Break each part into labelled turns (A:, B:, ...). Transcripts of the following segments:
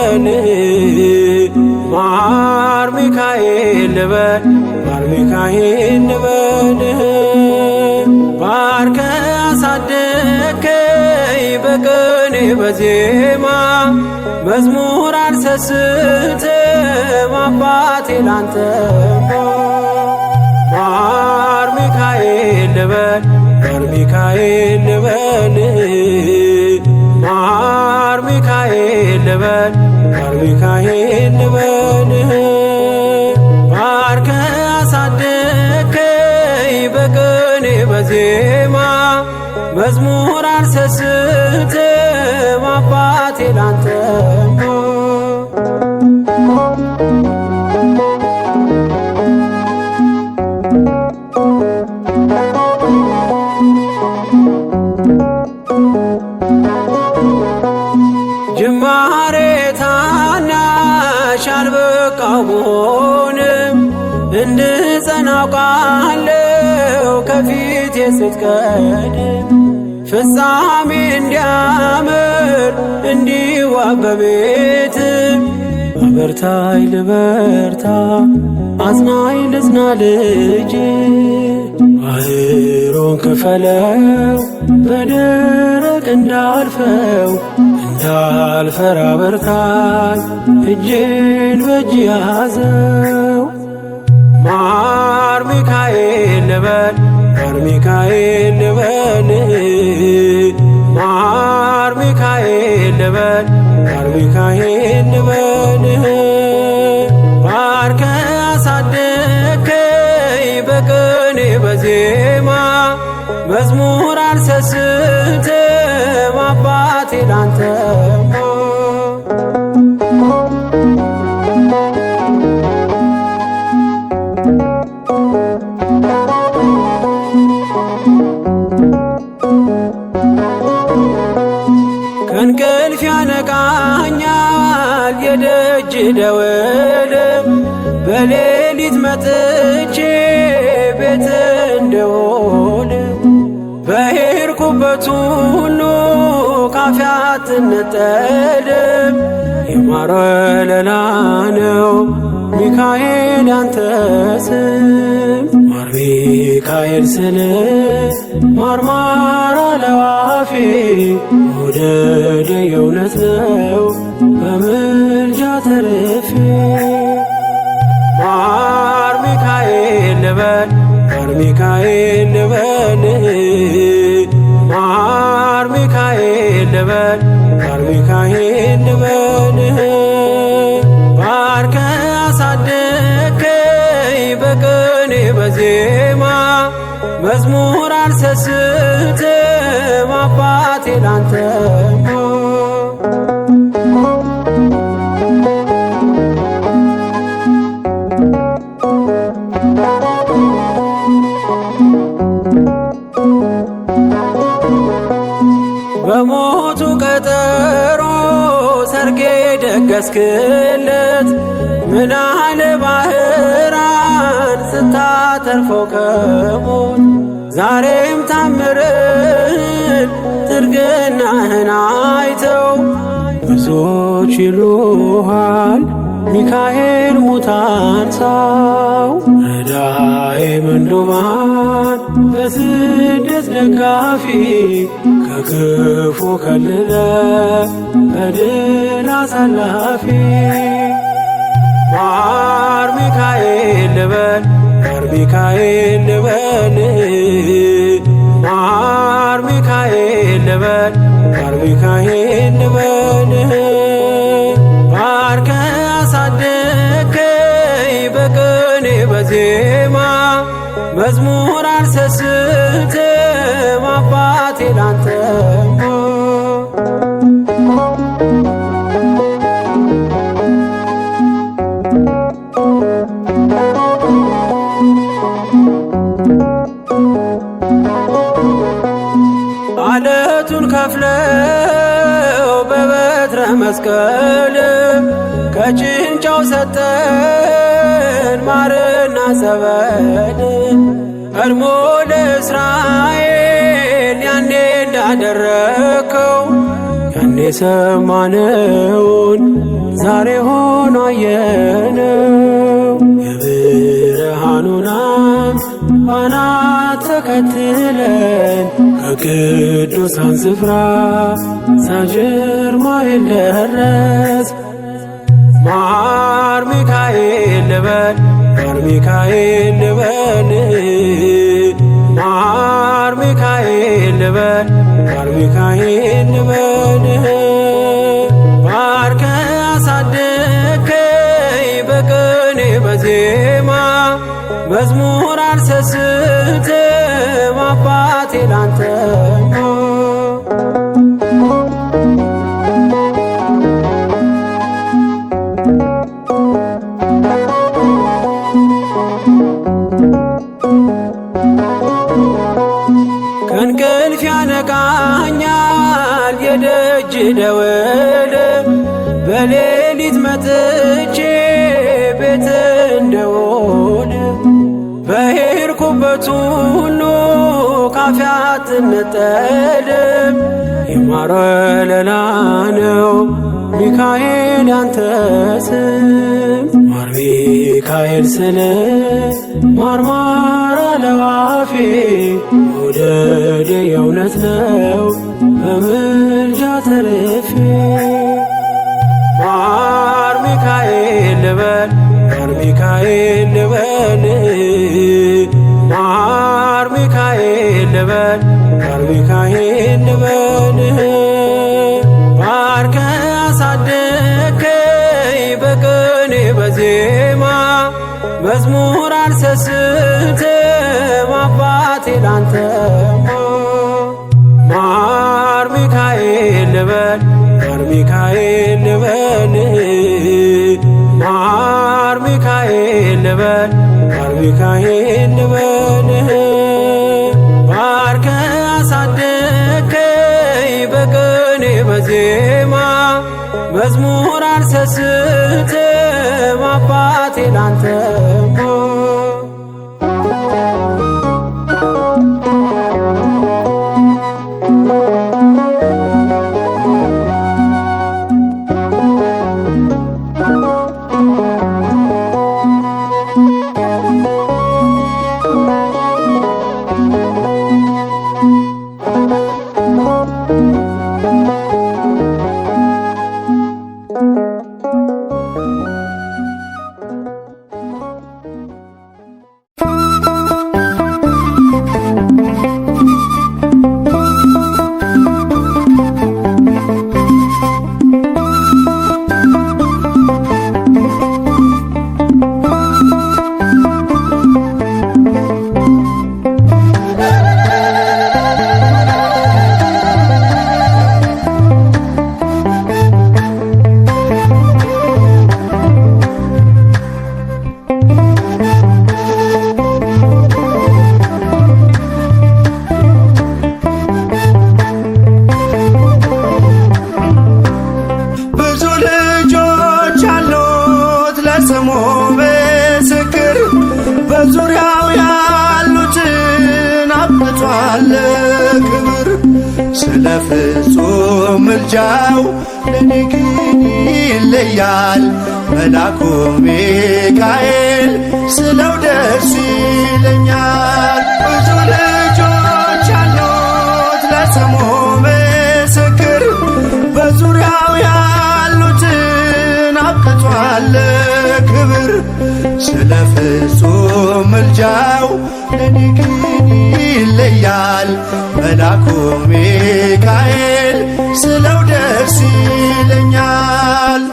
A: ልበል ማር ሚካኤል ልበል ማር ሚካኤል ልበል ባርከ አሳደከኝ በቅኔ በዜማ መዝሙር አልሰስትም አባቴ ላንተማ ማር ሚካኤል ልበል ማር ሚካኤል ልበል ማር ሚካኤል ልበል ማር ሚካኤል ልበል ባርከ አሳደከኝ በቅኔ በዜማ መዝሙር አልሰስትም አባቴ ላንተማ ጅማሬ ታናሽ አልበቃው ብሆንም እንድጸና አውቃለሁ ከፊቴ ስትቀድም ፍጻሜ እንዲያምር እንዲዋብ በቤት አበርታይ ልበርታ አጽናኝ ልጽና ልጅ ባህሩን ክፈለው በደረቅ እንዳልፈው እንዳልፈራ በርታኝ እጄን በእጅ ያዘው ማር ሚካኤል ልበል ማር ሚካኤል ልበል ማር ሚካኤል ልበል ማር ሚካኤል ልበል ባርከ አሳደከኝ በቅኔ በዜማ መዝሙር አልሰስትም አባቴ ላንተማ ከእንቅልፍ ያነቃኛል የደጅ ደወልም በሌሊት መጥቼ ቤት እንደሆነ በሄድኩበት ሁሉ ካፌ አትነጠልም የማር ወለላ ነው ሚካኤል ያንተ ስም ማር ሚካኤል ስል ማርማር አለው አፌ መውደድ የእውነት ነው በምልጃ ተርፌ ማር ሚካኤል ልበል ማር ሚካኤል ልበል ማር ሚካኤል ልበል ማር ሚካኤል ልበል ባርከ አሳደከኝ በቅኔ በዜማ መዝሙር አልሰስትም አባቴ ላንተማ በሞቱ ቀጠሮ ሰርጌ ደገስክለት ምናለ ባህራን ስታተርፈው ከሞት ዛሬም ታምርህን ትርግናህን አይተው ብዙዎች ይሉሃል ሚካኤል ሙታን ሰው ረዳኤ ምንዱባን በስደት ደጋፊ ከክፉ ከልለ በድል አሳላፊ ማር ሚካኤል ልበል ማር ሚካኤል ልበል ማር ሚካኤል ልበል ማር ሚካኤል ልበል ባርከ አሳደከኝ በቅኔ በዜማ መዝሙር አልሰስትም አባቴ ላንተማ አለቱን ከፍለው በበትረ መስቀል ከጭንጫው ሰጠን ማርና ጸበል ቀድሞ ለእስራኤል ያኔ እንዳደረከው ያኔ ሰማነውን ዛሬ ሆኖ አየነው። የብርሃኑን አምድ ፋና ተከትለን ከቅዱሳን ስፍራ ሳጅርማኤል ደረስ። ማር ሚካኤል ልበል ማር ሚካኤል ልበል ማር ሚካኤል ልበል ማር ሚካኤል ልበል ባርከ አሳደከኝ በቅኔ በዜማ መዝሙር አልሰስትም አባቴ ላንተማ ከእንቅልፍ ያነቃኛል የደጅ ደወል በሌሊት መጥቼ ቤት እንደውል በሄድኩበት ሁሉ ካፌ አትነጠልም። የማር ወለላ ነው ሚካኤል ያንተ ስም ማር ሚካኤል ስል ማርማር አለው አፌ መውደድ የእውነት ነው በምልጃ ተርፌ ማር ሚካኤል ልበል ማር ሚካኤል ልበል ማር ሚካኤል ልበል ማር ሚካኤል ልበል ባርከ አሳደከኝ በቅኔ በዜማ መዝሙር አልሰስትም አባቴ ላንተማ ማር ሚካኤል ልበል ማር ሚካኤል ልበል ማር ሚካኤል ልበል ማር ሚካኤል ልበል ባርከ አሳደከኝ በቅኔ በዜማ መዝሙር አልሰስትም አባቴ ላንተማ
B: በዙሪያው ያሉትን አብቷል ክብር ስለ ፍጹም ምልጃው ለኔ ግን ይለያል መላኩ ሚካኤል ስለው ደስ ይለኛል። ብዙ ልጆች ያሉት ለስሙ ምስክር በዙሪያው ያሉትን አብቅቷል ክብር ስለ ፍጹም ምልጃው ለኔ ግን ይለያል መላኩ ሚካኤል ስለው ደስ ይለኛል።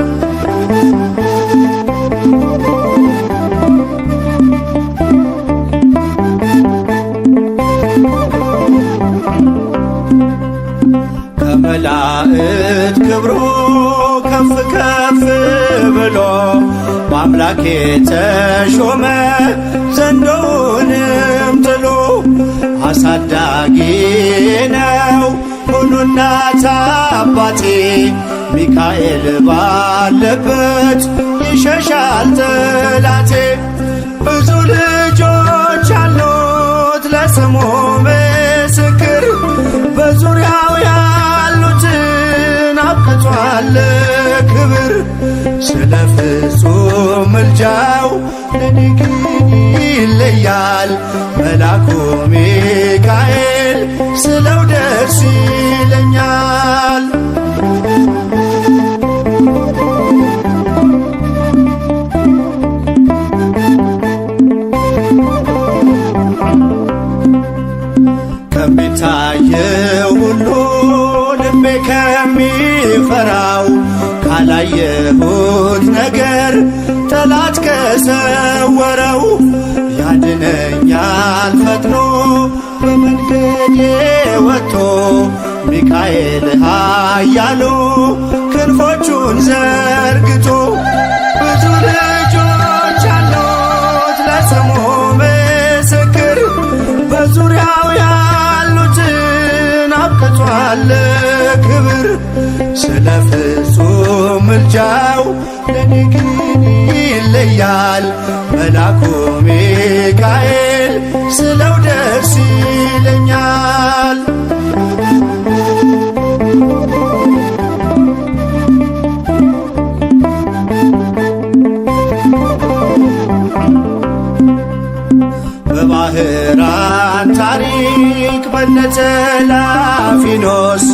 B: ከመላእክት ክብሩ ከፍ ከፍ ብሎ በአምላክ የተሾመ ዘንዶውንም ጥሎ አሳዳጊ ነው ሁሉ እናት አባቴ ሚካኤል ባለበት ይሸሻል ጠላቴ። ብዙ ልጆች አሉት ለስሙ ምስክር በዙሪያው ያሉትን አብቅቷል ክብር ምልጃው ለኔ ግን ይለያል። መልአኩ ሚካኤል ስለው ደስ ይለኛል። ከሚታየው ሁሉ ልቤ ከሚፈራው ካላየሁት ነገር ጠላት ከሰወረው ያድነኛል ፈጥኖ በመንገዴ ወጥቶ ሚካኤል ኃያሉ ክንፎቹን ዘርግቶ ብዙ ልጆች አሉት ለስሙ ምስክር በዙሪያው ያሉትን አብቅቷል ክብር ስለ ፍጹም ምልጃው ለኔ ግን ይለያል። መልአኩ ሚካኤል ስለው ደስ ይለኛል። በባህራን ታሪክ በነ ተላፊኖስ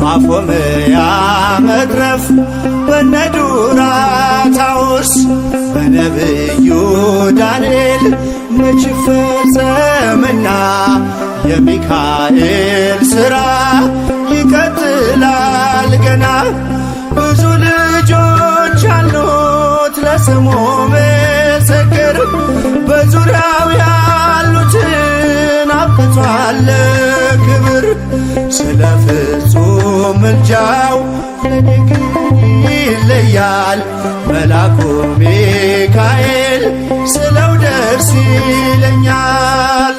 B: ማፎምያ መትረፍ በነ ዱራታዎስ በነብዩ ዳንኤል መች ፈጸምና የሚካኤል ሥራ ይቀጥላል ገና። ብዙ ልጆች አሉት ለስሙ ምስክር በዙሪያው ያሉትን አብቅቷል ክብር ስለ ፍጹም ምልጃው ለኔ ግን ይለያል። መልአኩ ሚካኤል ስለው ደስ ይለኛል።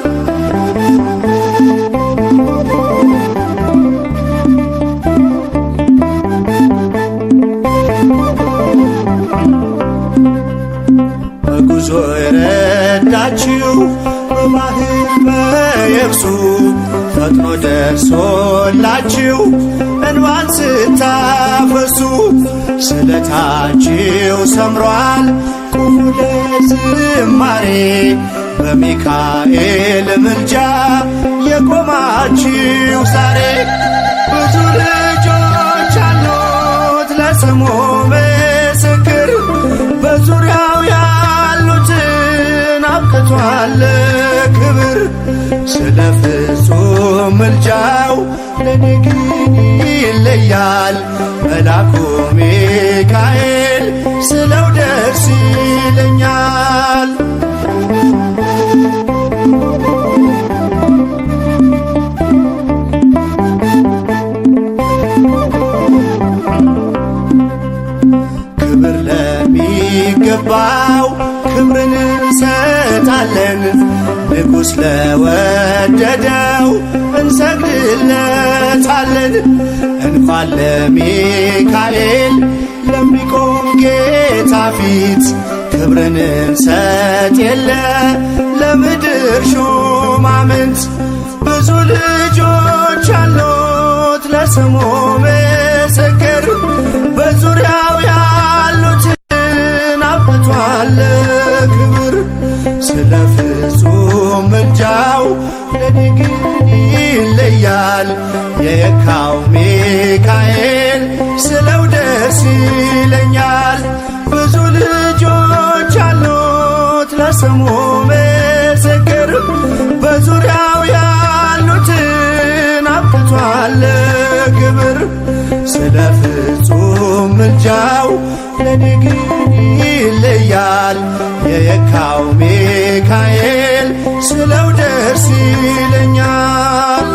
B: በጉዞ የረዳችው በባህር በየብሱ ፈጥኖ ደርሶላችሁ እንባን ስታፈሱ ስለታችሁ ሰምሯል ቁሙ ለዝማሬ በሚካኤል ምልጃ የቆማችሁ ዛሬ። ብዙ ልጆች አሉት ለስሙ ምስክር በዙሪያው ያሉትን አብቅቷል ክብር ስለ ፍጹም ምልጃው ለኔ ግን ይለያል። መልአኩ ሚካኤል ስለው ደስ ይለኛል። ክብር ለሚገባው ክብርን እንሰጣለን። ንጉሥ ለወደደው እንሰግድለታለን። እንኳን ለሚካኤል ለሚቆም ጌታ ፊት ክብርን እንሰጥ የለ ለምድር ሹማምንት። ብዙ ልጆች አሉት ለስሙ ምስክር በዙሪያው ያሉትን አብቅቷል ክብር ስለ ፍጹም ምልጃው ለኔ ግን ይለያል። የየካው ሚካኤል ስለው ደስ ይለኛል። ብዙ ልጆች አሉት ለስሙ ምስክር በዙሪያው ያሉትን አብቅቷል ክብር ስለ ፍጹም ምልጃው ለኔ ግን ይለያል። የየካው ሚካኤል ስለው ደስ ይለኛል።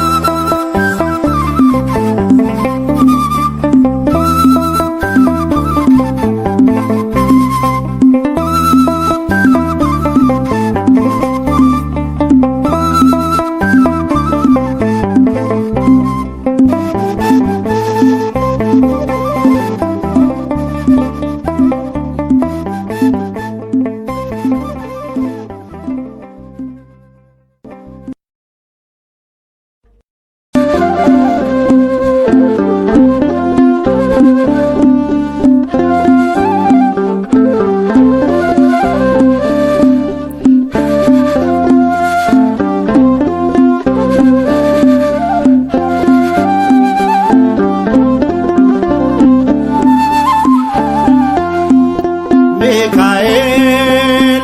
B: ሚካኤል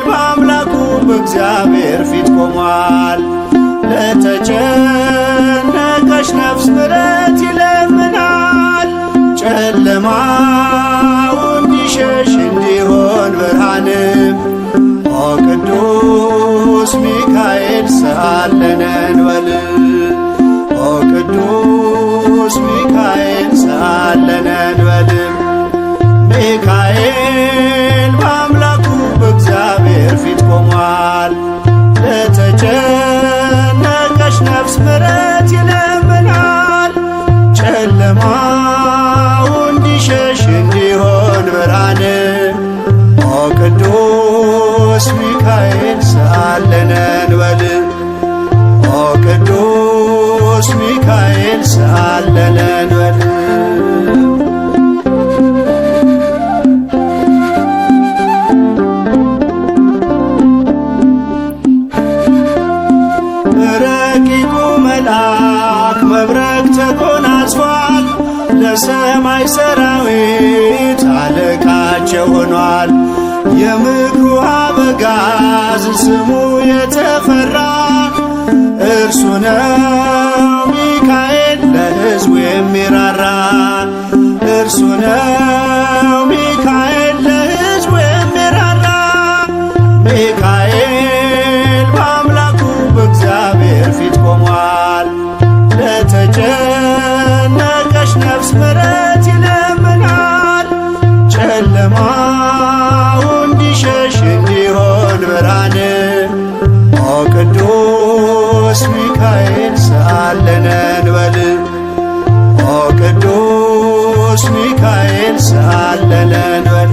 B: በአምላኩ በእግዚአብሔር ፊት ቆሟል። ለተጨነቀች ነፍስ ምሕረት ይለምናል። ጨለማው እንዲሸሽ እንዲሆን ብርሃንም ኦ ቅዱስ ሚካኤል ሰአለነ እንበል። ኦ ቅዱስ ሚካኤል ሰአለነ እንበል። ሚካኤል በአምላኩ በእግዚአብሔር ፊት ቆሟል። ለተጨነቀች ነፍስ ምሕረት ይለምናል። ጨለማው እንዲሸሽ እንዲሆን ብርሃን ኦ ቅዱስ ሚካኤል ሰአለነ እንበል። ኦ ቅዱስ ሚካኤል ሰአለነ እንበል። ረቂቁ መልአክ መብረቅ ተጎናጽፏል። ለሰማይ ሰራዊት አለቃቸው ሆኗል። የምክሩ አበጋዝ ስሙ የተፈራ እርሱ ነው ሚካኤል ለሕዝቡ የሚራራ። እርሱ ነው ሚካኤል ለሕዝቡ የሚራራ። ሚካኤል በአምላኩ በእግዚአብሔር ፊት ቆሟል። ለተጨነቀች ነፍስ ምሕረት ይለምናል። ጨለማው እንዲሸሽ እንዲሆን ብርሃን ኦ ቅዱስ ሚካኤል ሰአለነ እንበል። ኦ ቅዱስ ሚካኤል ሰአለነ እንበል።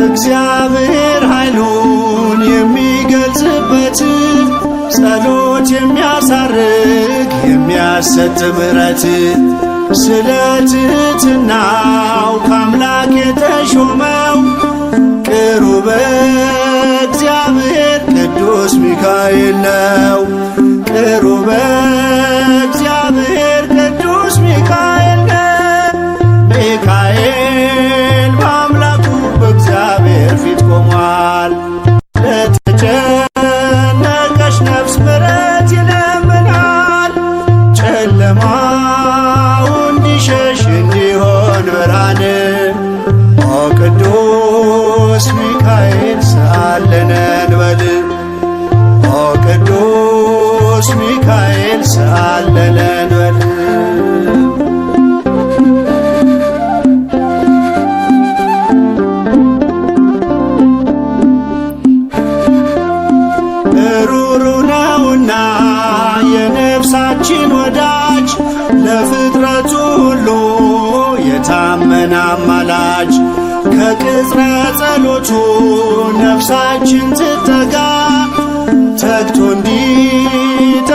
B: እግዚአብሔር ኃይሉን የሚገልጽበት ጸሎት የሚያሳርግ የሚያሰጥ ምሕረት ስለ ትሕትናው ከአምላክ የተሾመው ቅሩበ እግዚአብሔር ቅዱስ ሚካኤል ነው። ቅሩበ እግዚአብሔር ቅዱስ ሚካኤል ነው። ሚካኤል በአምላኩ በእግዚአብሔር ፊት ቆሟል። ለተጨነቀች ነፍስ ምሕረት ይለምናል። ጨለማው እንዲሸሽ እንዲሆን ብርሃን ኦ ቅዱስ ሚካኤል ሰአለነ እንበል። ኦ ቅዱስ ሚካኤል ሰአለነ እንበል። ሩሩ ነውና የነፍሳችን ወዳጅ ለፍጥረቱ ሁሉ የታመነ አማላጅ ከቅጽረ ጸሎቱ ነፍሳችን ትጠጋ ተግቶ እንዲጠብቀን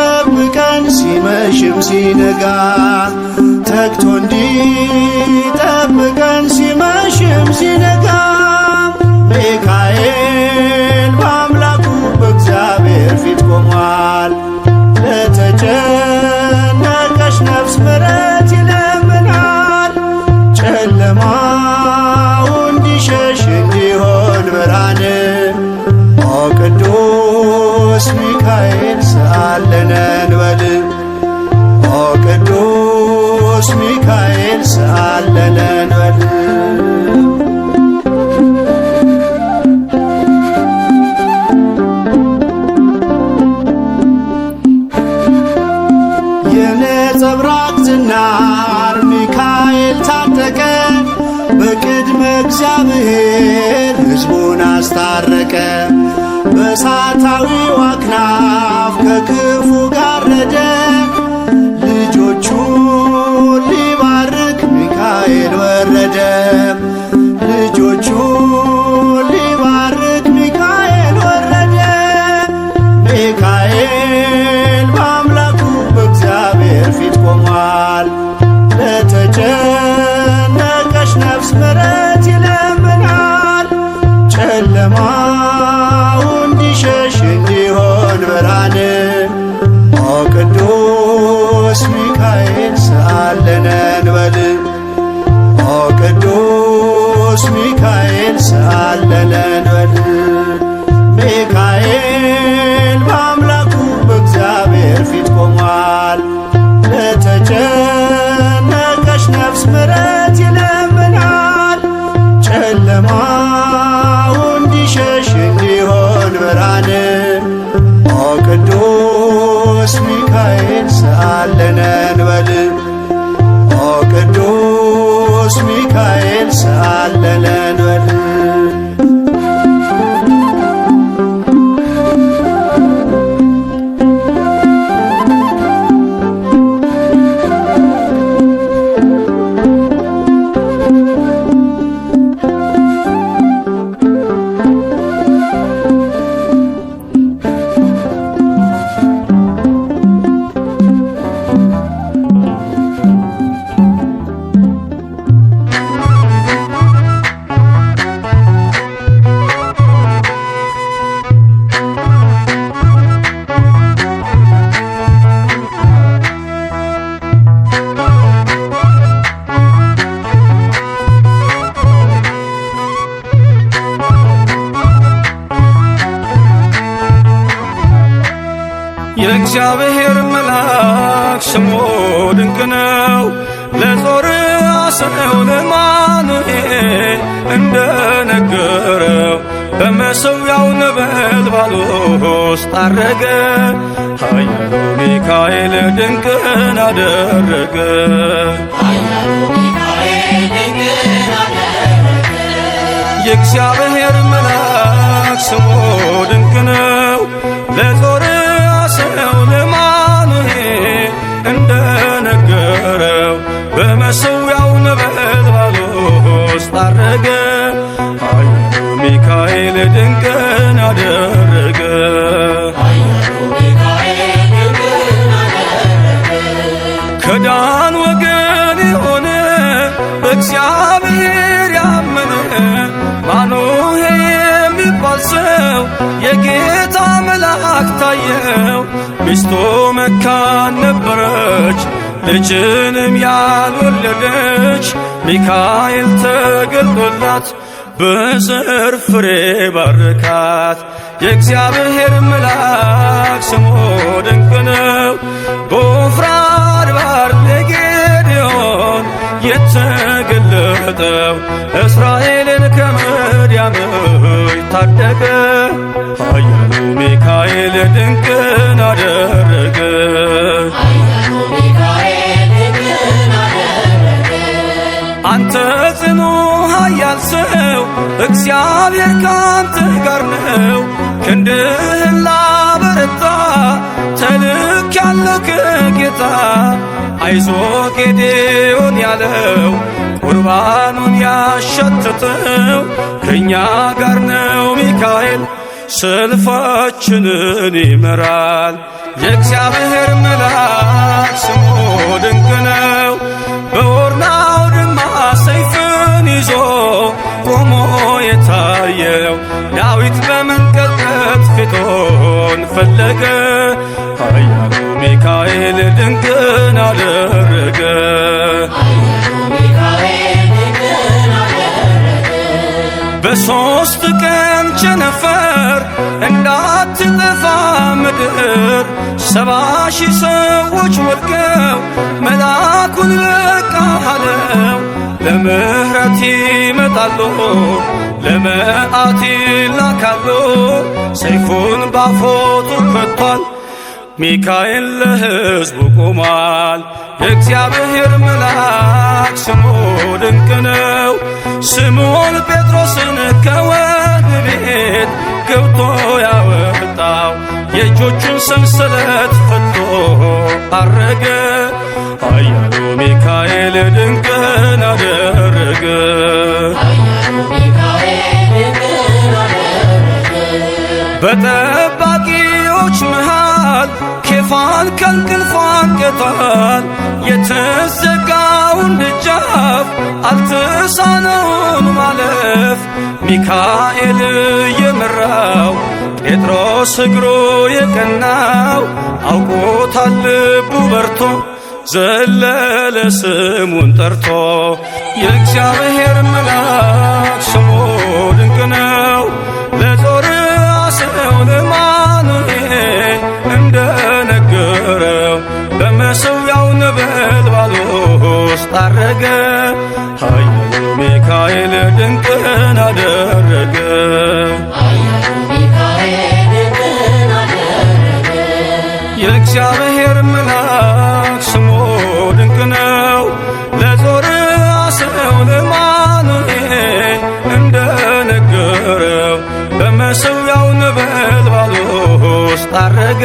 B: ሲመሽም ሲነጋ ተግቶ እንዲጠብቀን ሲመሽም ሲነጋ ሚካኤል በአምላኩ በእግዚአብሔር ፊት ቆሟል። ለተጨነቀች ነፍስ ምሕረት ይለምናል። ጨለማው እንዲሸሽ እንዲሆን ብርሃን ኦ ቅዱስ ሚካኤል ሰአለነ እንበል። ኦ ቅዱስ ሚካኤል ሰአለነ እንበል። የነጸብራቅ ዝናር ሚካኤል ታጠቀ። በቅድመ እግዚአብሔር ሕዝቡን አስታረቀ። በእሳታዊው አክናፍ ከክፉ ጋረደ። ልጆቹን ሊባርክ ሚካኤል ወረደ። ልጆቹን ሊባርክ ሚካኤል ወረደ። ሚካኤል በአምላኩ በእግዚአብሔር ፊት ቆሟል። ለተጨነቀች ነፍስ ምሕረት ይለምናል። ጨለማው እንዲሸሽ እንዲሆን ብርሃን ቅዱስ ሚካኤል ሰአለነ እንበል ቅዱስ ሚካኤል ሰአለነ እንበል ሚካኤል በአምላኩ በእግዚአብሔር ፊት ቆሟል። ለተጨነቀች ነፍስ ምሕረት ይለምናል። ጨለማው እንዲሸሽ እንዲሆን ብርሃን ቅዱስ ሚካኤል ሰአለነ እንበል ቅዱስ ሚካኤል ሰአለነ እንበል
C: የእግዚአብሔር መልአክ ስሙ ድንቅ ነው። ለዞርዓ ሰው ለማኑኤል እንደነገረው በመሠዊያው ነበልባል ውስጥ አረገ። ኃያሉ ሚካኤል ድንቅን አደረገ። የእግዚአብሔር መልአክ ስሙ ድንቅ ነው። ለዞርዓ ሰው ለማኑኤል እንደነገረው በመሠዊያው ነበልባል ውስጥ አረገ። ኃያሉ ሚካኤል ድንቅን አደረገ። ከዳን ወገን የሆነ በእግዚአብሔር ያመነ ማኑሄ የሚባል ሰው የጌታ መልአክ ታየው። ሚስቱ መካን ነበረች፣ ልጅንም ያልወለደች። ሚካኤል ተገልጦላት በዘር ፍሬ ባረካት። የእግዚአብሔር መልአክ ስሙ ድንቅ ነው። በዖፍራ አድባር ለጌዴዎን የተገለጠው እስራኤልን ከምድያም ታደገ። ኃያሉ ሚካኤል ድንቅን አደረገ። አንተ ጽኑ ኃያል ሰው እግዚአብሔር ካንተ ጋር ነው። ክንድህን ላበረታ ተልኬአለሁ ከጌታ። አይዞ ጌዴዎን ያለው ቁርባኑን ያሸተተው ከእኛ ጋር ነው ሚካኤል ሰልፋችንን ይመራል። የእግዚአብሔር መልአክ ስሙ ድንቅ ነው። በኦርናው ድማ ሰይፍን ይዞ ቆሞ የታየው ዳዊት በመንቀጥቀጥ ፊቱን ፈለገ። ኃያሉ ሚካኤል ድንቅን አደረገ። በሦስት ቀን ቸነፈር እንዳትጠፋ ምድር 70,000 ሰዎች ወድቀው መልአኩን በቃ አለው። ለምሕረት ይመጣሉ፣ ለመዓት ይላካሉ። ሰይፉን ባፎቱ ከቷል፣ ሚካኤል ለሕዝቡ ቆሟል። የእግዚአብሔር መልአክ ስሙ ድንቅ ነው። ስምዖን ጴጥሮስን ከወህኒ ቤት ገብቶ ያወጣው የእጆቹን ሰንሰለት ፈቶ አረገ። ኃያሉ ሚካኤል ድንቅን አደረገ። በጠባቂዎች መሃል ኬፋን ከእንቅልፉ አንቅቷል። የተዘጋውን ደጃፍ አልተሳነውን ማለፍ ሚካኤል የመራው ጴጥሮስ እግሩ የቀናው አውቆታል መጥቶ ዘለለ ስሙን ጠርቶ የእግዚአብሔር መልአክ ስሙ ድንቅ ነው። ለጾርዓ ሰው ለማኑኤል እንደነገረው በመሠዊያው ነበልባል ውስጥ አረገ። ኃያሉ ሚካኤል ድንቅን አደረገ። የእግዚአብሔር መልአክ ስሙ ድንቅ ነው። ለጾርዓ ሰው ለማኑኤል እንደነገረው በመሠዊያው ነበልባል ውስጥ አረገ።